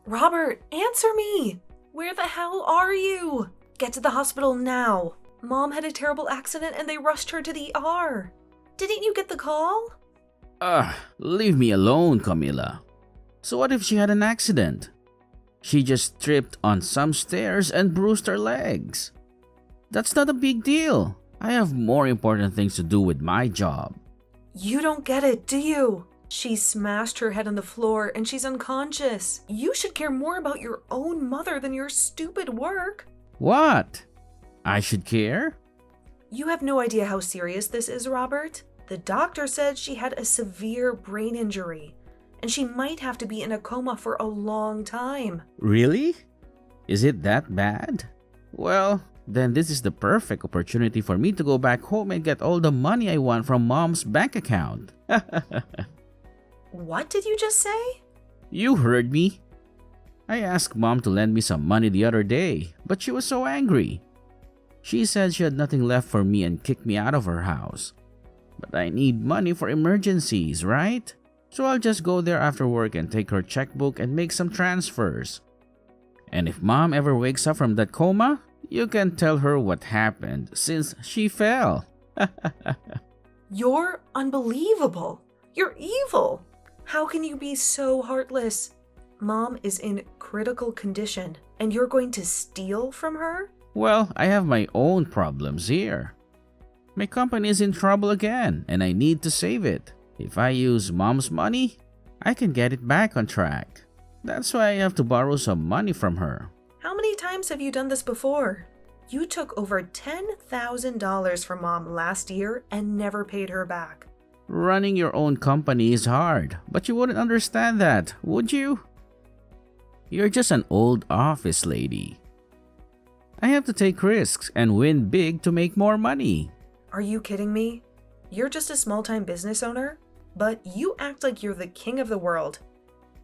Robert, answer me! Where the hell are you? Get to the hospital now. Mom had a terrible accident and they rushed her to the ER. Didn't you get the call? Leave me alone, Camila. So what if she had an accident? She just tripped on some stairs and bruised her legs. That's not a big deal. I have more important things to do with my job. You don't get it, do you? She smashed her head on the floor and she's unconscious. You should care more about your own mother than your stupid work. What? I should care? You have no idea how serious this is, Robert. The doctor said she had a severe brain injury, and she might have to be in a coma for a long time. Really? Is it that bad? Well, then this is the perfect opportunity for me to go back home and get all the money I want from Mom's bank account. What did you just say? You heard me. I asked Mom to lend me some money the other day, but she was so angry. She said she had nothing left for me and kicked me out of her house. But I need money for emergencies, right? So I'll just go there after work and take her checkbook and make some transfers. And if Mom ever wakes up from that coma, you can tell her what happened since she fell. You're unbelievable. You're evil. How can you be so heartless? Mom is in critical condition, and you're going to steal from her? Well, I have my own problems here. My company is in trouble again, and I need to save it. If I use Mom's money, I can get it back on track. That's why I have to borrow some money from her. How many times have you done this before? You took over $10,000 from Mom last year and never paid her back. Running your own company is hard, but you wouldn't understand that, would you? You're just an old office lady. I have to take risks and win big to make more money. Are you kidding me? You're just a small-time business owner, but you act like you're the king of the world.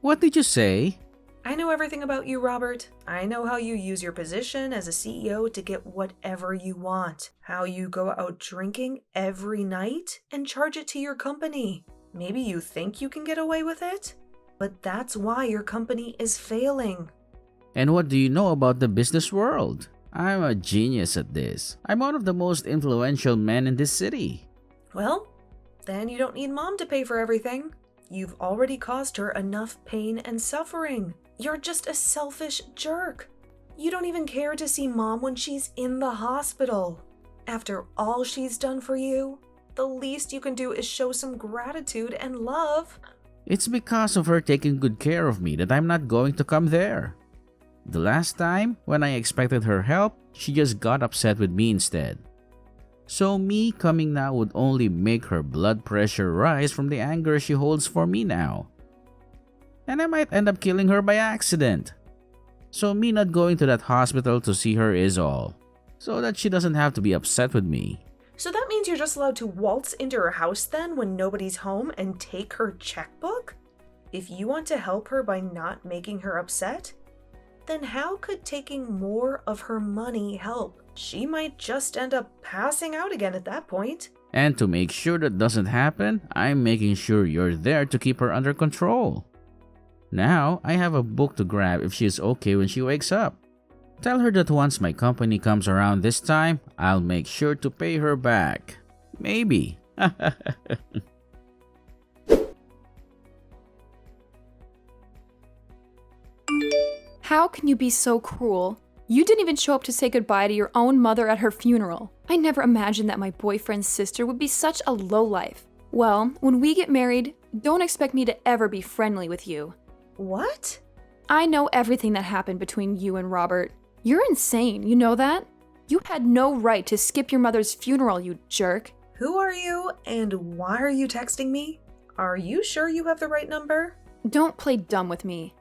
What did you say? I know everything about you, Robert. I know how you use your position as a CEO to get whatever you want. How you go out drinking every night and charge it to your company. Maybe you think you can get away with it, but that's why your company is failing. And what do you know about the business world? I'm a genius at this. I'm one of the most influential men in this city. Well, then you don't need Mom to pay for everything. You've already caused her enough pain and suffering. You're just a selfish jerk. You don't even care to see Mom when she's in the hospital. After all she's done for you, the least you can do is show some gratitude and love. It's because of her taking good care of me that I'm not going to come there. The last time, when I expected her help, she just got upset with me instead. So me coming now would only make her blood pressure rise from the anger she holds for me now. And I might end up killing her by accident. So me not going to that hospital to see her is all, so that she doesn't have to be upset with me. So that means you're just allowed to waltz into her house then when nobody's home and take her checkbook? If you want to help her by not making her upset, then how could taking more of her money help? She might just end up passing out again at that point. And to make sure that doesn't happen, I'm making sure you're there to keep her under control. Now, I have a book to grab if she's okay when she wakes up. Tell her that once my company comes around this time, I'll make sure to pay her back. Maybe. How can you be so cruel? You didn't even show up to say goodbye to your own mother at her funeral. I never imagined that my boyfriend's sister would be such a lowlife. Well, when we get married, don't expect me to ever be friendly with you. What? I know everything that happened between you and Robert. You're insane, you know that? You had no right to skip your mother's funeral, you jerk. Who are you and why are you texting me? Are you sure you have the right number? Don't play dumb with me.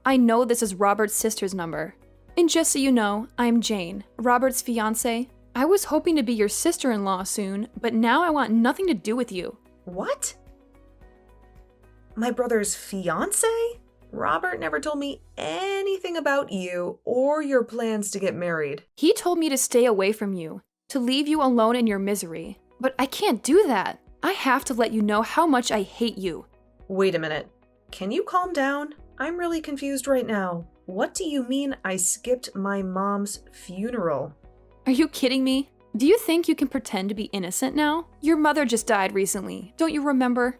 I know this is Robert's sister's number. And just so you know, I'm Jane, Robert's fiancée. I was hoping to be your sister-in-law soon, but now I want nothing to do with you. What? My brother's fiancé? Robert never told me anything about you or your plans to get married. He told me to stay away from you, to leave you alone in your misery. But I can't do that. I have to let you know how much I hate you. Wait a minute. Can you calm down? I'm really confused right now. What do you mean I skipped my mom's funeral? Are you kidding me? Do you think you can pretend to be innocent now? Your mother just died recently. Don't you remember?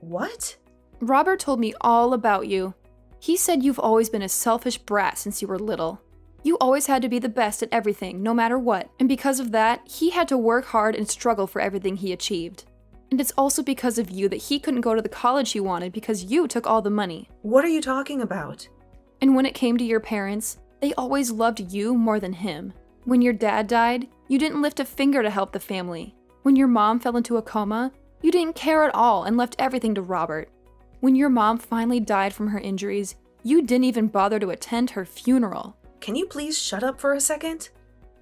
What? Robert told me all about you. He said you've always been a selfish brat since you were little. You always had to be the best at everything, no matter what, and because of that, he had to work hard and struggle for everything he achieved. And it's also because of you that he couldn't go to the college he wanted because you took all the money. What are you talking about? And when it came to your parents, they always loved you more than him. When your dad died, you didn't lift a finger to help the family. When your mom fell into a coma, you didn't care at all and left everything to Robert. When your mom finally died from her injuries, you didn't even bother to attend her funeral. Can you please shut up for a second?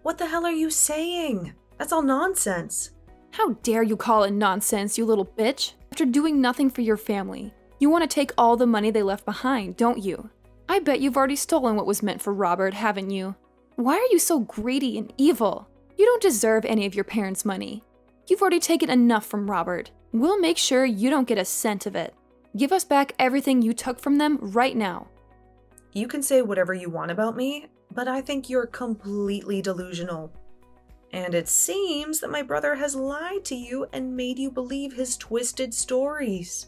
What the hell are you saying? That's all nonsense. How dare you call it nonsense, you little bitch? After doing nothing for your family, you want to take all the money they left behind, don't you? I bet you've already stolen what was meant for Robert, haven't you? Why are you so greedy and evil? You don't deserve any of your parents' money. You've already taken enough from Robert. We'll make sure you don't get a cent of it. Give us back everything you took from them right now. You can say whatever you want about me, but I think you're completely delusional. And it seems that my brother has lied to you and made you believe his twisted stories.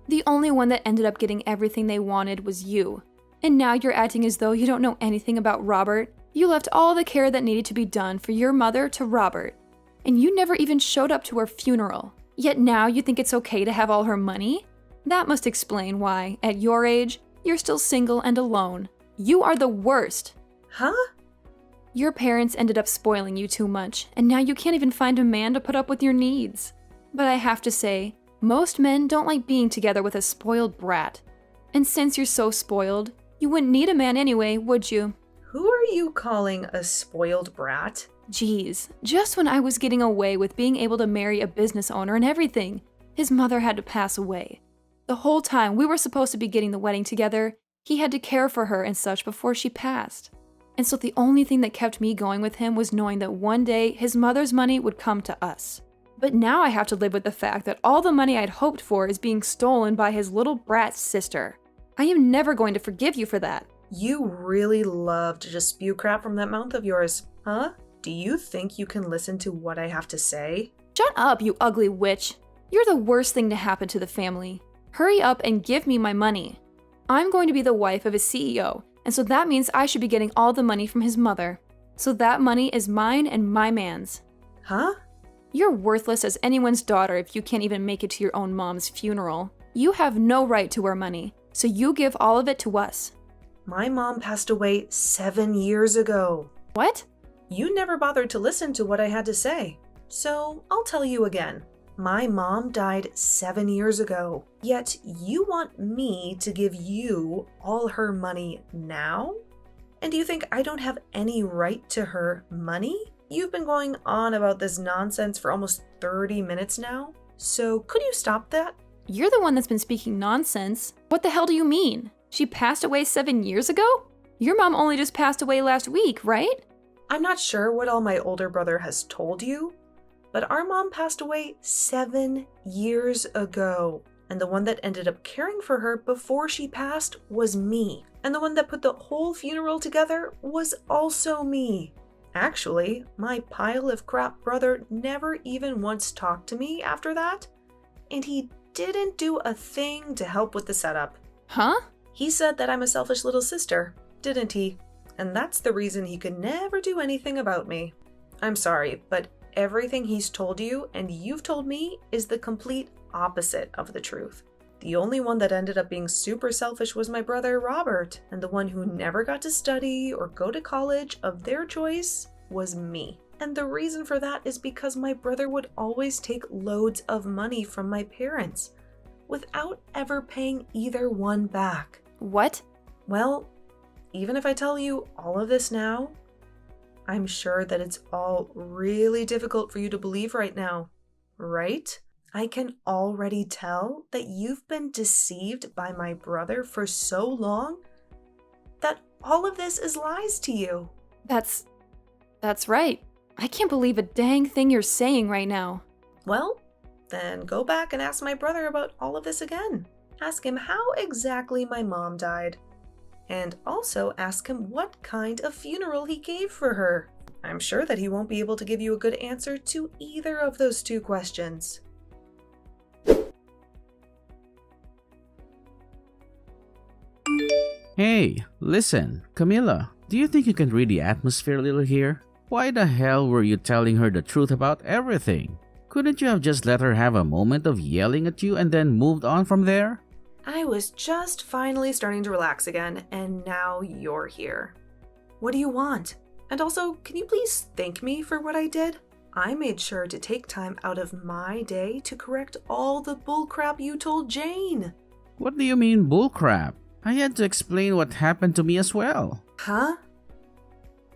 The only one that ended up getting everything they wanted was you. And now you're acting as though you don't know anything about Robert. You left all the care that needed to be done for your mother to Robert. And you never even showed up to her funeral. Yet now you think it's okay to have all her money? That must explain why, at your age, you're still single and alone. You are the worst. Huh? Your parents ended up spoiling you too much, and now you can't even find a man to put up with your needs. But I have to say, most men don't like being together with a spoiled brat. And since you're so spoiled, you wouldn't need a man anyway, would you? Who are you calling a spoiled brat? Geez, just when I was getting away with being able to marry a business owner and everything, his mother had to pass away. The whole time we were supposed to be getting the wedding together, he had to care for her and such before she passed. And so the only thing that kept me going with him was knowing that one day his mother's money would come to us. But now I have to live with the fact that all the money I'd hoped for is being stolen by his little brat sister. I am never going to forgive you for that. You really love to just spew crap from that mouth of yours, huh? Do you think you can listen to what I have to say? Shut up, you ugly witch. You're the worst thing to happen to the family. Hurry up and give me my money. I'm going to be the wife of a CEO, and so that means I should be getting all the money from his mother. So that money is mine and my man's. Huh? You're worthless as anyone's daughter if you can't even make it to your own mom's funeral. You have no right to our money, so you give all of it to us. My mom passed away 7 years ago. What? You never bothered to listen to what I had to say. So I'll tell you again. My mom died 7 years ago, yet you want me to give you all her money now? And do you think I don't have any right to her money? You've been going on about this nonsense for almost 30 minutes now, so could you stop that? You're the one that's been speaking nonsense. What the hell do you mean? She passed away 7 years ago? Your mom only just passed away last week, right? I'm not sure what all my older brother has told you, but our mom passed away 7 years ago. And the one that ended up caring for her before she passed was me. And the one that put the whole funeral together was also me. Actually, my pile of crap brother never even once talked to me after that. And he didn't do a thing to help with the setup. Huh? He said that I'm a selfish little sister, didn't he? And that's the reason he could never do anything about me. I'm sorry, but everything he's told you and you've told me is the complete opposite of the truth. The only one that ended up being super selfish was my brother Robert, and the one who never got to study or go to college of their choice was me. And the reason for that is because my brother would always take loads of money from my parents without ever paying either one back. What? Well, even if I tell you all of this now, I'm sure that it's all really difficult for you to believe right now, right? I can already tell that you've been deceived by my brother for so long that all of this is lies to you. That's right. I can't believe a dang thing you're saying right now. Well, then go back and ask my brother about all of this again. Ask him how exactly my mom died. And also ask him what kind of funeral he gave for her. I'm sure that he won't be able to give you a good answer to either of those two questions. Hey, listen, Camilla, do you think you can read the atmosphere a little here? Why the hell were you telling her the truth about everything? Couldn't you have just let her have a moment of yelling at you and then moved on from there? I was just finally starting to relax again, and now you're here. What do you want? And also, can you please thank me for what I did? I made sure to take time out of my day to correct all the bullcrap you told Jane. What do you mean bullcrap? I had to explain what happened to me as well. Huh?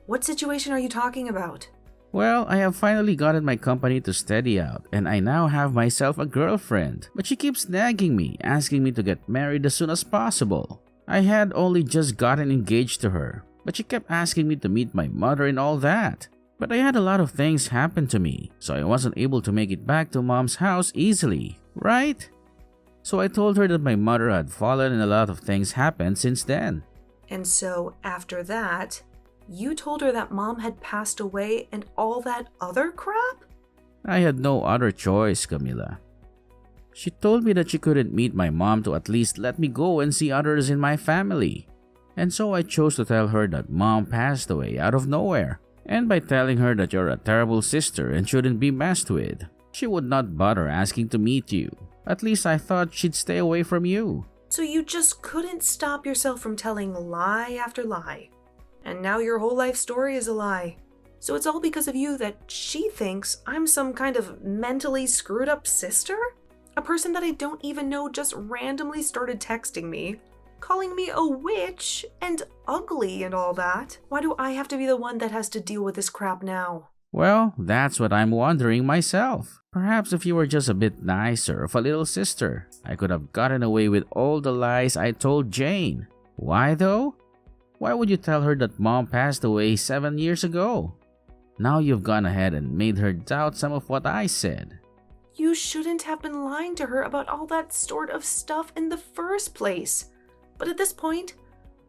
What situation are you talking about? Well, I have finally gotten my company to steady out, and I now have myself a girlfriend. But she keeps nagging me, asking me to get married as soon as possible. I had only just gotten engaged to her, but she kept asking me to meet my mother and all that. But I had a lot of things happen to me, so I wasn't able to make it back to mom's house easily, right? So I told her that my mother had fallen and a lot of things happened since then. And so after that, you told her that mom had passed away and all that other crap? I had no other choice, Camilla. She told me that she couldn't meet my mom to at least let me go and see others in my family. And so I chose to tell her that mom passed away out of nowhere. And by telling her that you're a terrible sister and shouldn't be messed with, she would not bother asking to meet you. At least I thought she'd stay away from you. So you just couldn't stop yourself from telling lie after lie. And now your whole life story is a lie. So it's all because of you that she thinks I'm some kind of mentally screwed up sister? A person that I don't even know just randomly started texting me, calling me a witch and ugly and all that. Why do I have to be the one that has to deal with this crap now? Well, that's what I'm wondering myself. Perhaps if you were just a bit nicer of a little sister, I could have gotten away with all the lies I told Jane. Why though? Why would you tell her that mom passed away 7 years ago? Now you've gone ahead and made her doubt some of what I said. You shouldn't have been lying to her about all that sort of stuff in the first place. But at this point,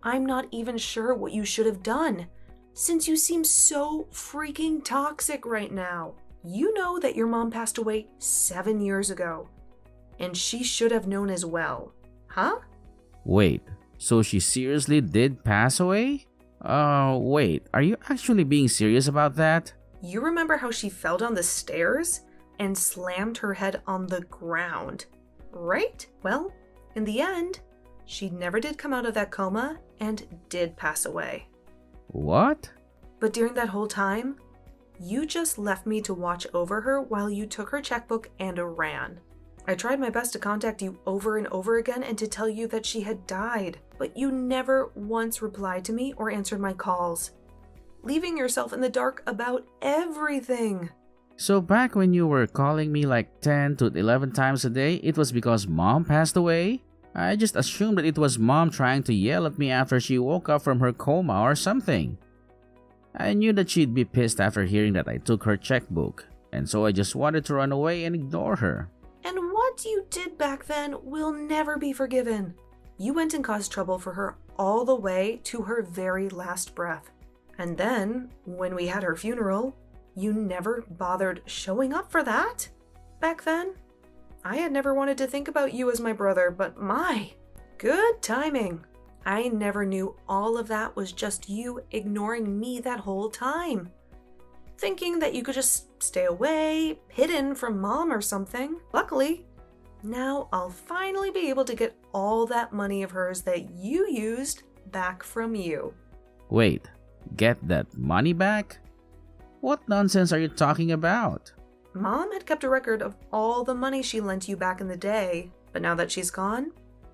I'm not even sure what you should have done, since you seem so freaking toxic right now. You know that your mom passed away 7 years ago, and she should have known as well, huh? Wait, so she seriously did pass away? Wait, are you actually being serious about that? You remember how she fell down the stairs and slammed her head on the ground, right? Well, in the end, she never did come out of that coma and did pass away. What? But during that whole time, you just left me to watch over her while you took her checkbook and ran. I tried my best to contact you over and over again and to tell you that she had died, but you never once replied to me or answered my calls, leaving yourself in the dark about everything. So back when you were calling me like 10 to 11 times a day, it was because mom passed away? I just assumed that it was mom trying to yell at me after she woke up from her coma or something. I knew that she'd be pissed after hearing that I took her checkbook, and so I just wanted to run away and ignore her. And what you did back then will never be forgiven. You went and caused trouble for her all the way to her very last breath. And then, when we had her funeral, you never bothered showing up for that. Back then, I had never wanted to think about you as my brother, but my, good timing. I never knew all of that was just you ignoring me that whole time. Thinking that you could just stay away, hidden from mom or something. Luckily, now I'll finally be able to get all that money of hers that you used back from you. Wait, get that money back? What nonsense are you talking about? Mom had kept a record of all the money she lent you back in the day, but now that she's gone,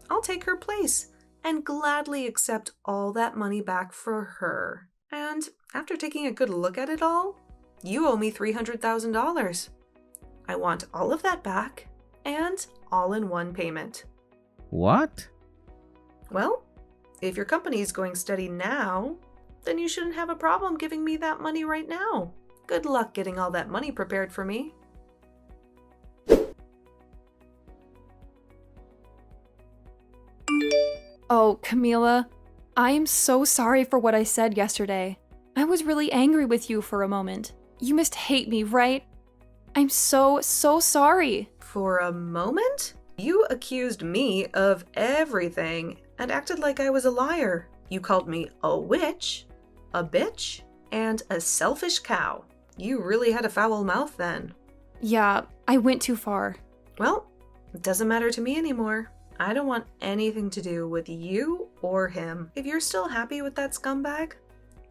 I'll take her place and gladly accept all that money back for her. And after taking a good look at it all, you owe me $300,000. I want all of that back and all in one payment. What? Well, if your company is going steady now, then you shouldn't have a problem giving me that money right now. Good luck getting all that money prepared for me. Oh, Camila, I am so sorry for what I said yesterday. I was really angry with you for a moment. You must hate me, right? I'm so sorry. For a moment? You accused me of everything and acted like I was a liar. You called me a witch, a bitch, and a selfish cow. You really had a foul mouth then. Yeah, I went too far. Well, it doesn't matter to me anymore. I don't want anything to do with you or him. If you're still happy with that scumbag,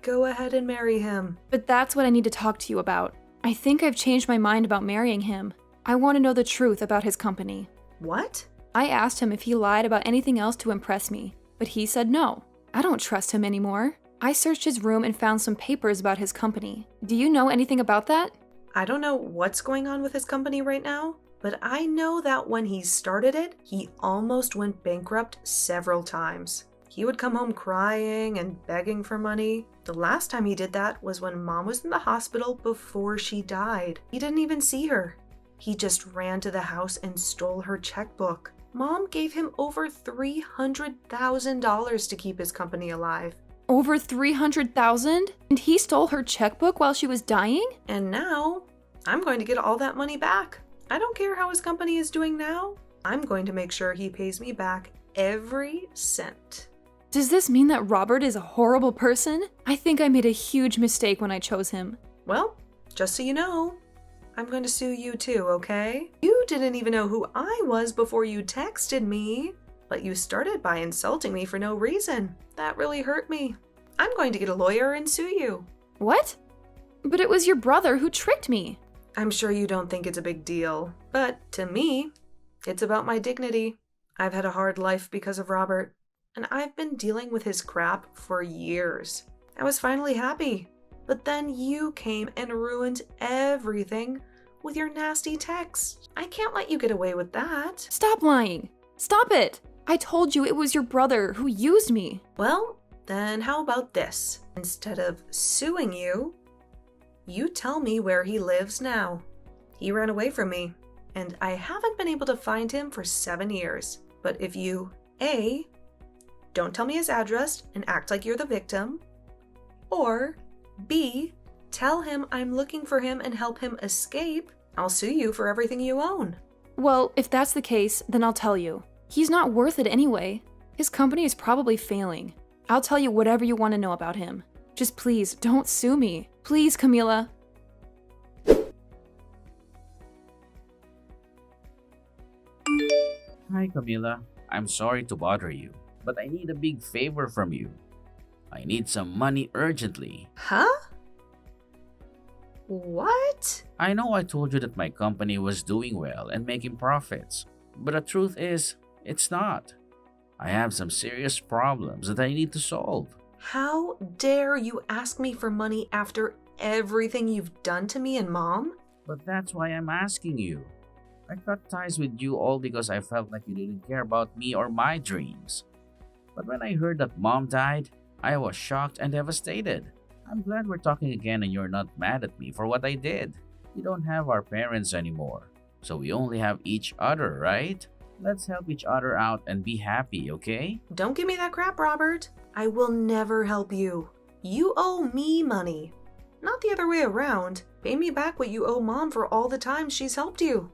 go ahead and marry him. But that's what I need to talk to you about. I think I've changed my mind about marrying him. I want to know the truth about his company. What? I asked him if he lied about anything else to impress me, but he said no. I don't trust him anymore. I searched his room and found some papers about his company. Do you know anything about that? I don't know what's going on with his company right now, but I know that when he started it, he almost went bankrupt several times. He would come home crying and begging for money. The last time he did that was when Mom was in the hospital before she died. He didn't even see her. He just ran to the house and stole her checkbook. Mom gave him over $300,000 to keep his company alive. Over $300,000? And he stole her checkbook while she was dying? And now, I'm going to get all that money back. I don't care how his company is doing now. I'm going to make sure he pays me back every cent. Does this mean that Robert is a horrible person? I think I made a huge mistake when I chose him. Well, just so you know, I'm going to sue you too, okay? You didn't even know who I was before you texted me, but you started by insulting me for no reason. That really hurt me. I'm going to get a lawyer and sue you. What? But it was your brother who tricked me. I'm sure you don't think it's a big deal, but to me, it's about my dignity. I've had a hard life because of Robert, and I've been dealing with his crap for years. I was finally happy, but then you came and ruined everything with your nasty texts. I can't let you get away with that. Stop lying. Stop it. I told you it was your brother who used me. Well, then how about this? Instead of suing you, you tell me where he lives now. He ran away from me, and I haven't been able to find him for 7 years. But if you, A, don't tell me his address and act like you're the victim, or B, tell him I'm looking for him and help him escape, I'll sue you for everything you own. Well, if that's the case, then I'll tell you. He's not worth it anyway. His company is probably failing. I'll tell you whatever you want to know about him. Just please, don't sue me. Please, Camila. Hi, Camila. I'm sorry to bother you, but I need a big favor from you. I need some money urgently. Huh? What? I know I told you that my company was doing well and making profits, but the truth is, it's not. I have some serious problems that I need to solve. How dare you ask me for money after everything you've done to me and Mom? But that's why I'm asking you. I cut ties with you all because I felt like you didn't care about me or my dreams. But when I heard that Mom died, I was shocked and devastated. I'm glad we're talking again and you're not mad at me for what I did. We don't have our parents anymore, so we only have each other, right? Let's help each other out and be happy, okay? Don't give me that crap, Robert. I will never help you. You owe me money. Not the other way around. Pay me back what you owe Mom for all the times she's helped you.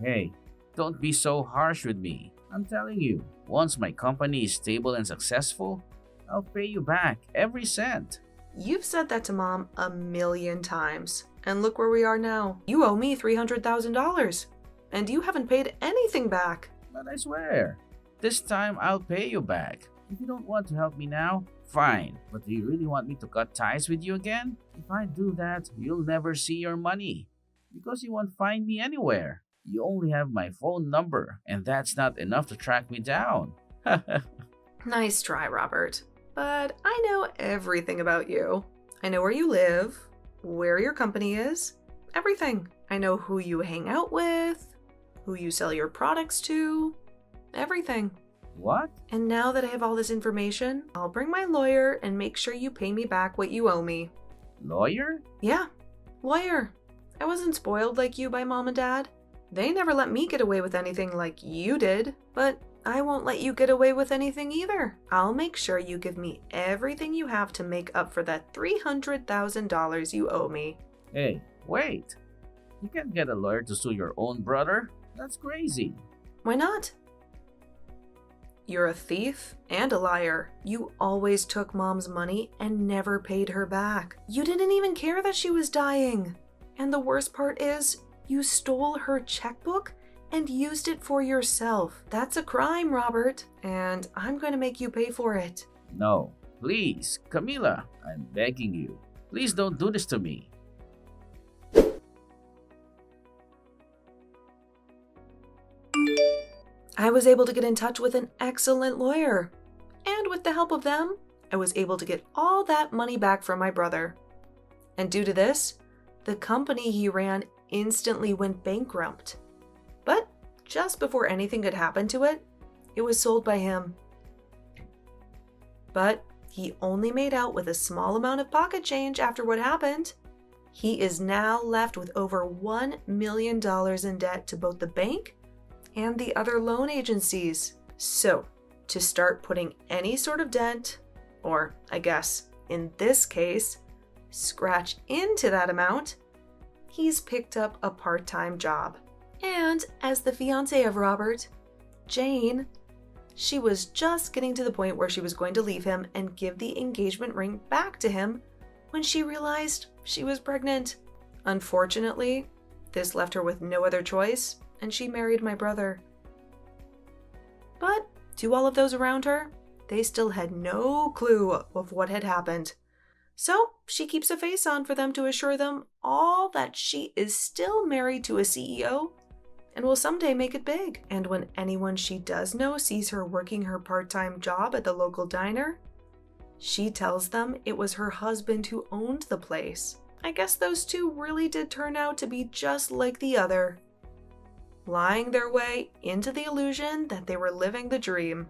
Hey, don't be so harsh with me. I'm telling you, once my company is stable and successful, I'll pay you back every cent. You've said that to Mom 1,000,000 times. And look where we are now. You owe me $300,000. And you haven't paid anything back. But I swear, this time I'll pay you back. If you don't want to help me now, fine. But do you really want me to cut ties with you again? If I do that, you'll never see your money. Because you won't find me anywhere. You only have my phone number, and that's not enough to track me down. Nice try, Robert. But I know everything about you. I know where you live, where your company is, everything. I know who you hang out with, who you sell your products to, everything. What? And now that I have all this information, I'll bring my lawyer and make sure you pay me back what you owe me. Lawyer? Yeah, lawyer. I wasn't spoiled like you by Mom and Dad. They never let me get away with anything like you did, but I won't let you get away with anything either. I'll make sure you give me everything you have to make up for that $300,000 you owe me. Hey, wait. You can't get a lawyer to sue your own brother. That's crazy. Why not? You're a thief and a liar. You always took Mom's money and never paid her back. You didn't even care that she was dying. And the worst part is, you stole her checkbook and used it for yourself. That's a crime, Robert, and I'm going to make you pay for it. No, please, Camila, I'm begging you. Please don't do this to me. I was able to get in touch with an excellent lawyer. And with the help of them, I was able to get all that money back from my brother. And due to this, the company he ran instantly went bankrupt. But just before anything could happen to it, it was sold by him. But he only made out with a small amount of pocket change after what happened. He is now left with over $1 million in debt to both the bank and the other loan agencies. So, to start putting any sort of dent, or I guess in this case, scratch into that amount, he's picked up a part-time job. And as the fiancée of Robert, Jane, she was just getting to the point where she was going to leave him and give the engagement ring back to him when she realized she was pregnant. Unfortunately, this left her with no other choice, and she married my brother. But to all of those around her, they still had no clue of what had happened. So she keeps a face on for them to assure them all that she is still married to a CEO and will someday make it big. And when anyone she does know sees her working her part-time job at the local diner, she tells them it was her husband who owned the place. I guess those two really did turn out to be just like the other, lying their way into the illusion that they were living the dream.